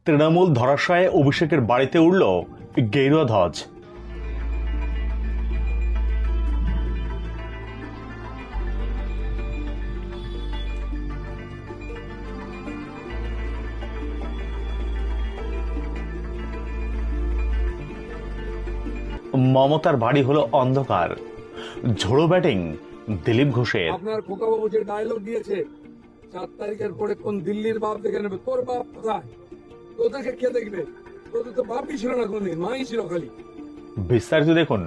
তৃণমূল ধরাশয়ে অভিষেকের বাড়িতে উড়ল গেরুয়া ধ্বজ। মমতার বাড়ি হলো অন্ধকার। ঝোড়ো ব্যাটিং দিলীপ ঘোষের। আপনার খোকাবাবু যে ডায়লগ দিয়েছে 4 তারিখের পরে কোন দিল্লির বাপ দেখে নেবে, তোর বাপ কোথায়, তোদেরকে কে দেখবে, তোদের তো বাপই ছিল না, কোনদিন মাই ছিল খালি। বিস্তারিত দেখুন।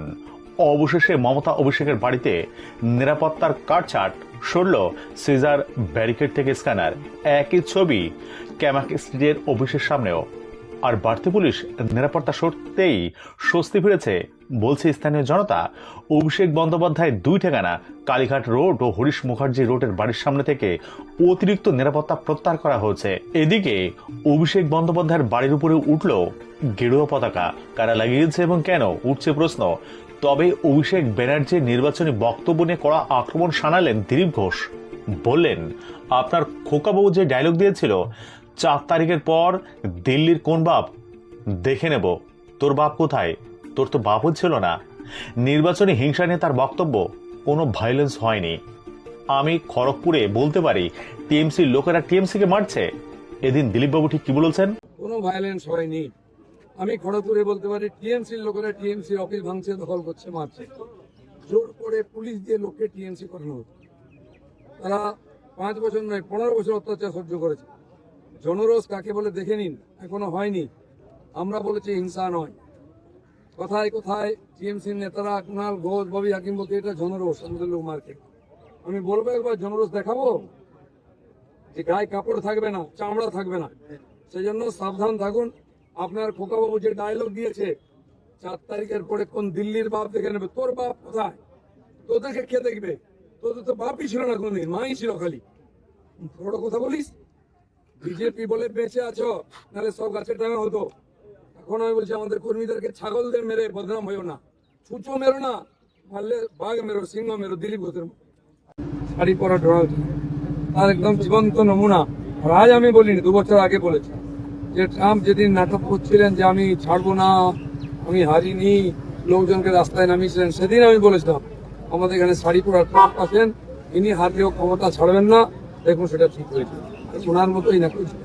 অবশেষে মমতা অভিষেকের বাড়িতে নিরাপত্তার কাটছাট সরল সিজার ব্যারিকেড থেকে স্ক্যানার। একই ছবি ক্যামাক স্ট্রিটের অফিসের সামনেও। আর বাড়তি পুলিশ নিরাপত্তা সরতেই স্বস্তি ফিরেছে বলছে স্থানীয় জনতা। অভিষেক বন্দ্যোপাধ্যায় 2 ঠিকানা কালীঘাট রোড ও হরিশ মুখার্জি রোডের বাড়ির সামনে থেকে অতিরিক্ত নিরাপত্তা প্রত্যাহার করা হয়েছে। এদিকে অভিষেক বন্দ্যোপাধ্যায়ের বাড়ির উপরে উঠল গেরুয়া পতাকা। কারা লাগিয়েছে এবং কেন, উঠছে প্রশ্ন। তবে অভিষেক ব্যানার্জির নির্বাচনী বক্তব্য নিয়ে কড়া আক্রমণ শানালেন দিলীপ ঘোষ। বললেন, আপনার খোকাবাবু যে ডায়লগ দিয়েছিল 4 তারিখের পর দিল্লির কোন বাপ দেখে নেব, তোর বাপ কোথায়, তোর তো বাপও ছিল না। নির্বাচনী হিংসা নিয়ে তার বক্তব্য, কোনো ভায়োলেন্স হয়নি। আমি খড়গপুরে বলতে পারি টিএমসির লোকেরা টিএমসিকে মারছে। এদিন দিলীপবাবু ঠিক কি বলেছেন? কোনো ভায়োলেন্স হয়নি। আমি খড়গপুরে বলতে পারি টিএমসির লোকেরা টিএমসির অফিস ভাঙছে, দখল করছে, মারছে। জোর করে পুলিশ দিয়ে লোককে টিএমসি করানো হতো। তারা 5 বছর নয় 15 বছর অত্যাচার সহ্য করেছে। জনরোষ কাকে বলে দেখে নিন, এখনো হয়নি। আমরা বলেছি হিংসা নয়। কোথায় কোথায় টিএমসির নেতারা কুণাল ঘোষ, ববি হাকিম বলতে এটা জনরোষ, আমাদের লোক মার্কেট। আমি বলবো একবার জনরোষ দেখাবো, যে গায়ে কাপড় থাকবে না, চামড়া থাকবে না। সেই জন্য সাবধান থাকুন। আপনার খোকাবাবু যে ডায়লগ দিয়েছে 4 তারিখের পরে কোন দিল্লির বাপ দেখে নেবে, তোর বাপ কোথায়, তোদেরকে কে দেখবে, তোদের তো বাপই ছিল না, কোনদিন মাই ছিল খালি। বড় কথা বলিস। বিজেপি বলে বেঁচে আছো, নাহলে সব গাছের টাঙা হতো। এখন আমি বলছি আমাদের কর্মীদেরকে ছাগলদের মেরে বদনাম হইও না, ছুঁচো মেরো না, মারলে বাঘ মেরো, সিংহ মেরো, দিলীপ ঘোষের শাড়ি পরা ড্রল তার একদম জীবন্ত নমুনা। আর আজ আমি বলিনি, 2 বছর আগে বলেছি যে ট্রাম্প যেদিন নাটক করছিলেন যে আমি ছাড়বো না, আমি হারিনি, লোকজনকে রাস্তায় নামিয়েছিলেন, সেদিন আমি বলেছিলাম আমাদের এখানে শাড়ি পরা ট্রাম্প আছেন, ইনি হারলেও ক্ষমতা ছাড়বেন না। দেখুন সেটা ঠিক হয়েছে, ওনার মতোই না করছে।